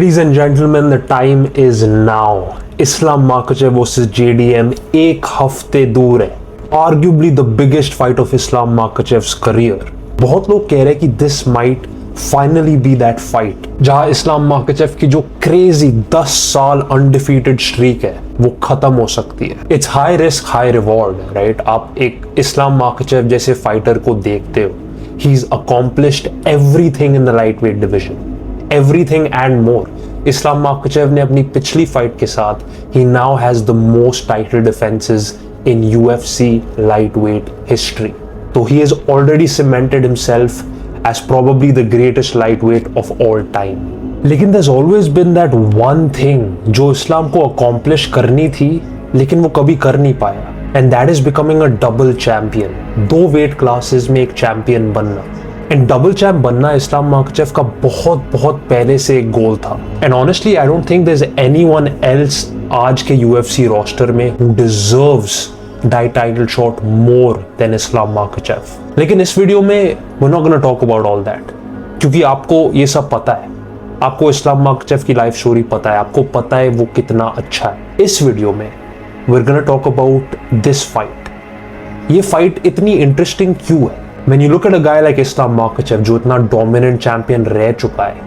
Ladies and gentlemen, the time is now. Islam Makhachev versus JDM एक हफ्ते दूर है. Arguably the biggest fight of Islam Makhachev's career. बहुत लोग कह रहे हैं कि this might finally be that fight. जहां इस्लाम माखाचेव की जो क्रेजी 10 साल अनडिफीटेड स्ट्रीक है वो खत्म हो सकती है. It's high risk high reward, right? आप एक इस्लाम माखाचेव जैसे फाइटर को देखते हो. He is accomplished everything in the lightweight division, everything and more. Islam Makhachev ने अपनी पिछली फाइट के साथ he now has the most title defences in UFC lightweight history. तो he has already cemented himself as probably the greatest lightweight of all time. लेकिन there's always been that one thing जो इस्लाम को accomplish करनी थी लेकिन वो कभी कर नहीं पाया, and that is becoming a double champion. 2 weight classes में एक champion बनना. And double champ बनना इस्लाम माखाचेव का बहुत पहले से एक गोल था. And honestly I don't think there's anyone else आज के UFC roster में who deserves that title shot more than Islam Makhachev. लेकिन इस वीडियो में we're not gonna talk about all that, क्योंकि आपको ये सब पता है. आपको इस्लाम माखाचेव की लाइफ स्टोरी पता है, आपको पता है वो कितना अच्छा है. इस वीडियो में we're gonna talk about this fight. ये फाइट इतनी इंटरेस्टिंग क्यों है? When you look at a guy like Islam Makhachev जो इतना डोमिनेंट चैंपियन रह चुका है,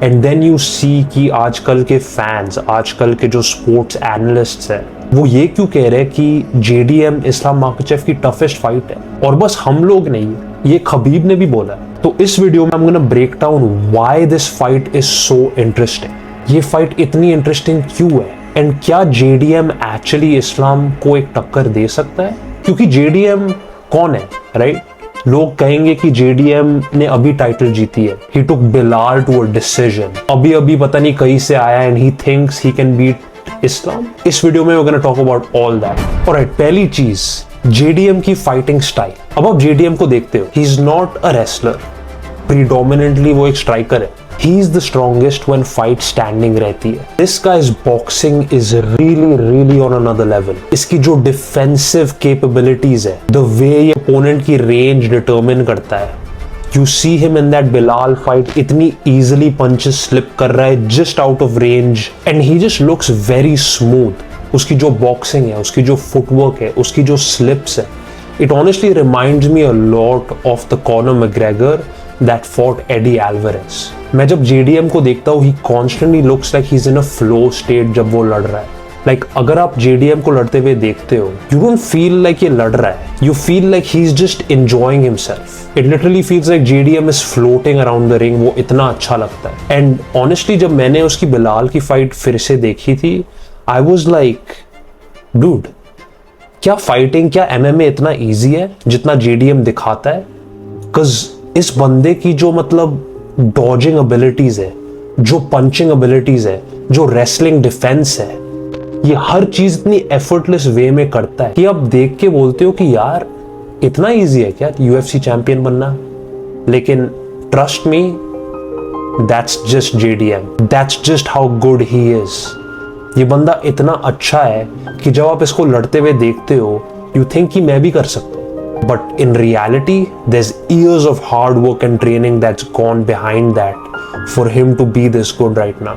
and then you see कि आजकल के फैंस, आजकल के जो स्पोर्ट्स एनालिस्ट्स हैं, वो ये क्यों कह रहे हैं कि JDM इस्लाम माखाचेव की टफेस्ट फाइट है. और बस हम लोग नहीं, ये खबीब ने भी बोला है. तो इस वीडियो में I'm gonna break down why this fight is so interesting. ये फाइट इतनी इंटरेस्टिंग क्यों है, एंड क्या JDM एक्चुअली इस्लाम को एक टक्कर दे सकता है? क्योंकि JDM कौन है, राइट? लोग कहेंगे कि JDM ने अभी टाइटल जीती है. He took Bilal to a decision. अभी पता नहीं कहीं से आया and he thinks he can beat Islam. इस वीडियो में we're gonna talk about all that. Alright, पहली चीज JDM की फाइटिंग स्टाइल. अब आप JDM को देखते हो, he is not a wrestler. Predominantly वो एक स्ट्राइकर है. He is the strongest when fight standing रहती है. This guy's boxing is really on another level. इसकी जो defensive capabilities है, the way ये opponent की range determine करता है. You see him in that Bilal fight, इतनी easily punches slip कर रहा है just out of range, and he just looks very smooth. उसकी जो boxing है, उसकी जो footwork है, उसकी जो slips है, it honestly reminds me a lot of the Conor McGregor that fought Eddie Alvarez. मैं जब JDM को देखता हूँ, he constantly looks like he's in a flow state जब वो लड़ रहा है. Like अगर आप JDM को लड़ते हुए देखते हो, you don't feel like ये लड़ रहा है. You feel like he's just enjoying himself. It literally feels like JDM is floating around the ring. वो इतना अच्छा लगता है. And honestly जब मैंने उसकी बिलाल की फाइट फिर से देखी थी, I was like, dude, क्या फाइटिंग, क्या MMA इतना ईजी है जितना JDM दिखाता है? Cause इस बंदे की जो मतलब डॉजिंग एबिलिटीज है, जो पंचिंग एबिलिटीज है, जो रेसलिंग डिफेंस है, ये हर चीज इतनी एफर्टलेस वे में करता है कि आप देख के बोलते हो कि यार इतना इजी है क्या UFC चैंपियन बनना? लेकिन trust me, that's just JDM. That's just how good he is. ये बंदा इतना अच्छा है कि जब आप इसको लड़ते हुए देखते हो, यू थिंक कि मैं भी कर सकता हूँ. But in reality, there's years of hard work and training that's gone behind that for him to be this good right now.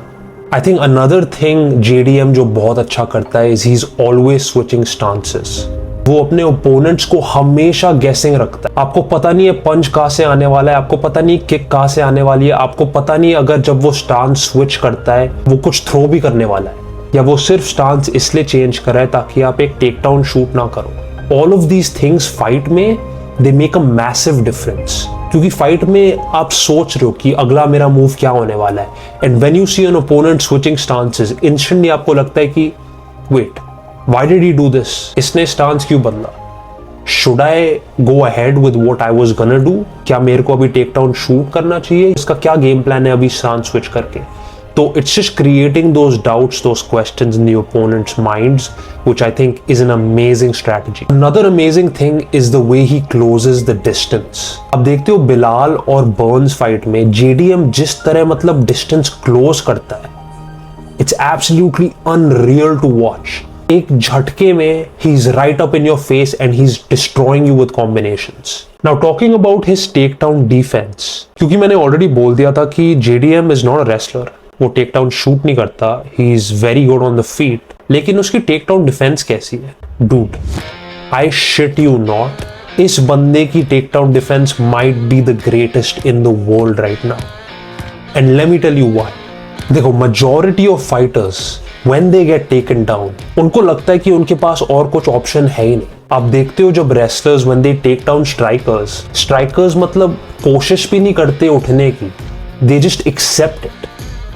I think another thing JDM जो बहुत अच्छा करता है is he's always switching stances. वो अपने opponents को हमेशा guessing रखता है. आपको पता नहीं है पंच कहाँ से आने वाला है, आपको पता नहीं किक कहाँ से आने वाली है, आपको पता नहीं अगर जब वो stance switch करता है वो कुछ throw भी करने वाला है, या वो सिर्फ stance इसलिए change कर रहा है ताकि आप एक take down shoot ना करो. All of these things fight में they make a massive difference. क्योंकि फाइट में आप सोच रहे हो कि अगला मेरा मूव क्या होने वाला है, and when you see an opponent switching stances, instantly आपको लगता है कि wait, why did he do this? इसने stance क्यों बदला? Should I go ahead with what I was gonna do? क्या मेरे को अभी टेक डाउन शूट करना चाहिए? इसका क्या गेम प्लान है अभी stance switch करके? तो it's just creating those doubts, those questions in the opponent's minds, which I think is an amazing strategy. Another amazing thing is the way he closes the distance. अब देखते हो बिलाल और Burns fight में JDM जिस तरह मतलब distance close करता है, it's absolutely unreal to watch. एक झटके में he's right up in your face and he's destroying you with combinations. Now talking about his takedown defense, क्योंकि मैंने already बोल दिया था कि JDM is not a wrestler. वो टेक डाउन शूट नहीं करता, he is very good on the feet, लेकिन उसकी टेक डाउन डिफेंस कैसी है? Dude, I shit you not, इस बंदे की take down defence might be the greatest in the world right now. And let me tell you why. देखो, majority of fighters when they get taken down, उनको लगता है कि उनके पास और कुछ ऑप्शन है ही नहीं। आप देखते हो जब wrestlers when they take down strikers मतलब कोशिश भी नहीं करते उठने की, they just accept it.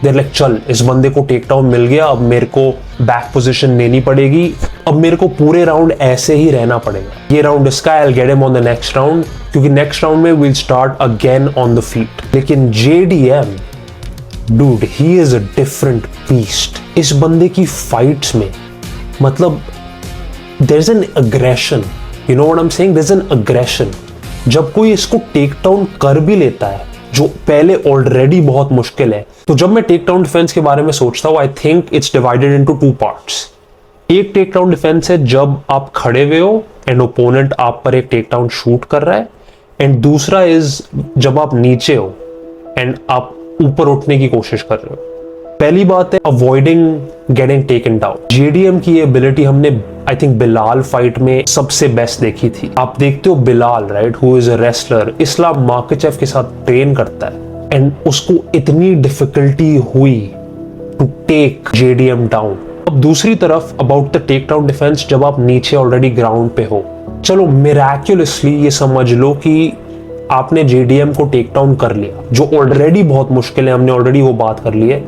They're like, चल इस बंदे को टेक डाउन मिल गया, अब मेरे को बैक पोजीशन लेनी पड़ेगी, अब मेरे को पूरे राउंड ऐसे ही रहना पड़ेगा। ये राउंड इसका, I will get him on the next round, क्योंकि नेक्स्ट राउंड में will start again on the feet. लेकिन JDM, dude, he is a different beast. इस बंदे की फाइट्स में मतलब there is an aggression, you know what I am saying, there is an aggression. जब कोई इसको टेक डाउन कर भी लेता है, जो पहले ऑलरेडी बहुत मुश्किल है, तो जब मैं टेक डाउन डिफेंस के बारे में सोचता हूं, I think it's divided into 2 parts. एक टेक डाउन डिफेंस है जब आप खड़े हुए हो एंड ओपोनेंट आप पर एक टेक डाउन शूट कर रहा है, एंड दूसरा इज जब आप नीचे हो एंड आप ऊपर उठने की कोशिश कर रहे हो। पहली बात है avoiding getting taken down. JDM की ये एबिलिटी हमने आई थिंक बिलाल फाइट में सबसे बेस्ट देखी थी। आप देखते हो Bilal, right, who is a wrestler, Islam Makhachev के साथ ट्रेन करता है, एंड उसको इतनी डिफिकल्टी हुई टू टेक JDM डाउन। अब दूसरी तरफ about the take down defence, जब आप नीचे ऑलरेडी ग्राउंड पे हो, चलो मिराक्युलसली ये समझ लो कि आपने JDM को टेक डाउन कर लिया, जो ऑलरेडी बहुत मुश्किल है, हमने ऑलरेडी वो बात कर ली है।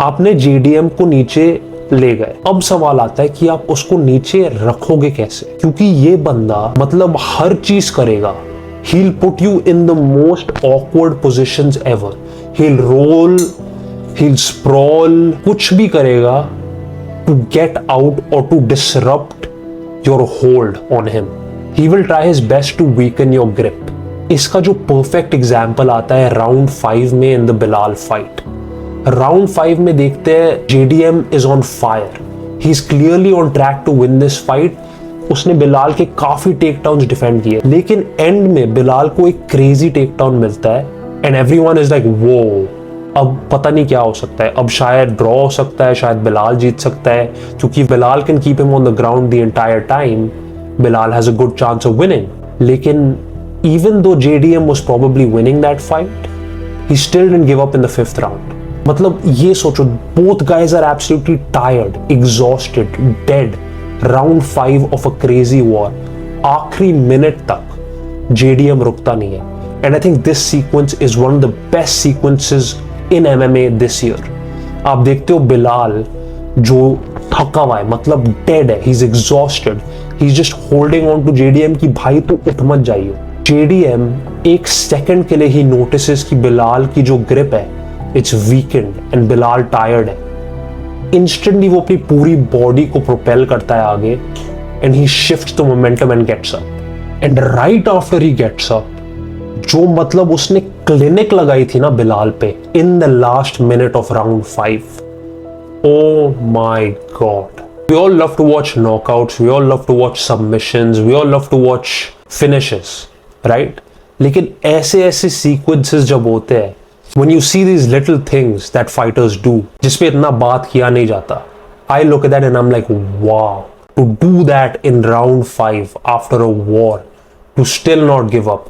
आपने JDM को नीचे ले गए, अब सवाल आता है कि आप उसको नीचे रखोगे कैसे, क्योंकि ये बंदा मतलब हर चीज करेगा। He'll put you in the most awkward positions ever. He'll roll, he'll sprawl, कुछ भी करेगा to get out or to disrupt your hold on him. He will try his best to weaken your grip. इसका जो perfect example आता है round 5 में in the Bilal fight. Round 5 में देखते हैं JDM is on fire. He is clearly on track to win this fight. उसने बिलाल के काफी टेक डाउन्स डिफेंड किए, लेकिन एंड में बिलाल को एक क्रेजी टेक डाउन मिलता है एंड एवरीवन इज लाइक वो, अब पता नहीं क्या हो सकता है, अब शायद ड्रॉ हो सकता है, शायद बिलाल जीत सकता है, क्योंकि Bilal can keep him on the ground the entire time, Bilal has a good chance of winning. लेकिन even though JDM was probably winning that fight, he still didn't give up in the 5th round. मतलब ये सोचो, both guys are absolutely tired, exhausted, dead. Round 5 of a crazy war, आखिरी minute तक JDM रुकता नहीं है, and I think this sequence is one of the best sequences in MMA this year. आप देखते हो बिलाल जो थका हुआ है, मतलब डेड है, he is exhausted, he is just holding on to JDM कि भाई तू उठ मत जाइए। JDM एक सेकंड के लिए ही नोटिसेस कि बिलाल की जो ग्रिप है it's weakened and Bilal tired है। इंस्टेंटली वो अपनी पूरी बॉडी को प्रोपेल करता है आगे and he shifts the momentum and gets up, and right after he gets up, जो मतलब उसने क्लिनिक लगाई थी ना बिलाल पे in the last minute of round 5, oh my god. We all love to watch knockouts, we all love to watch submissions, we all love to watch finishes, right, लेकिन ऐसे ऐसे सीक्वेंसेस जब होते हैं, when you see these little things that fighters do, जिसपे इतना बात किया नहीं जाता, I look at that and I'm like, wow, to do that in round 5 after a war, to still not give up,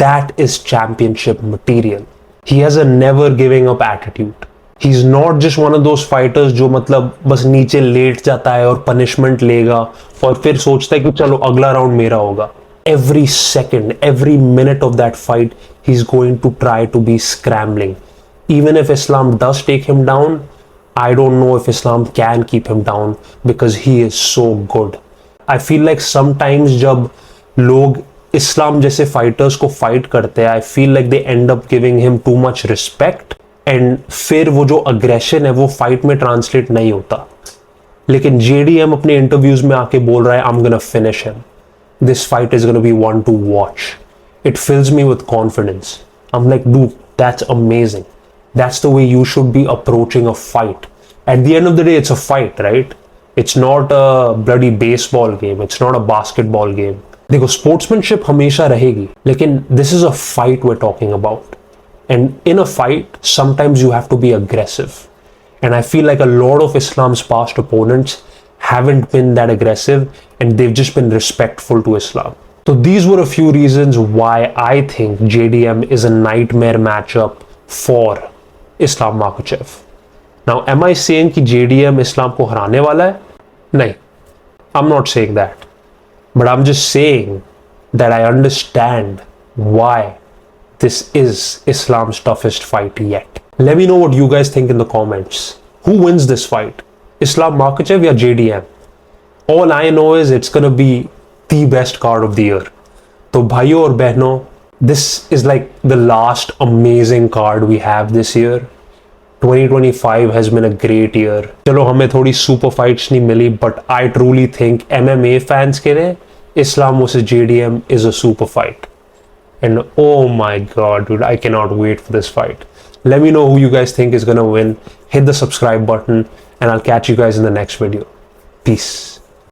that is championship material. He has a never giving up attitude. He's not just one of those fighters जो मतलब बस नीचे late जाता है और punishment लेगा और फिर सोचता है कि चलो अगला राउंड मेरा होगा। Every second, every minute of that fight, he's going to try to be scrambling. Even if Islam does take him down, I don't know if Islam can keep him down because he is so good. I feel like sometimes जब लोग इस्लाम जैसे fighters को fight करते हैं, I feel like they end up giving him too much respect, and फिर वो जो aggression है वो फाइट में ट्रांसलेट नहीं होता। लेकिन JDM अपने इंटरव्यूज में आके बोल रहा है, I'm gonna finish him. This fight is going to be one to watch. It fills me with confidence. I'm like, dude, that's amazing. That's the way you should be approaching a fight. At the end of the day, it's a fight, right? It's not a bloody baseball game. It's not a basketball game. देखो, sportsmanship हमेशा रहेगी, लेकिन this is a fight we're talking about. And in a fight, sometimes you have to be aggressive. And I feel like a lot of Islam's past opponents haven't been that aggressive and they've just been respectful to Islam. So these were a few reasons why I think JDM is a nightmare matchup for Islam Makhachev. Now, am I saying कि JDM Islam को हराने वाला है? नहीं, I'm not saying that. But I'm just saying that I understand why this is Islam's toughest fight yet. Let me know what you guys think in the comments. Who wins this fight? Islam Makhachev or JDM? All I know is it's gonna be the best card of the year. So bhaiyo aur behno, this is like the last amazing card we have this year. 2025 has been a great year. चलो हमें थोड़ी super fights नहीं मिली, but I truly think MMA fans के लिए Islam versus JDM is a super fight. And oh my god, dude, I cannot wait for this fight. Let me know who you guys think is gonna win. Hit the subscribe button and I'll catch you guys in the next video. Peace.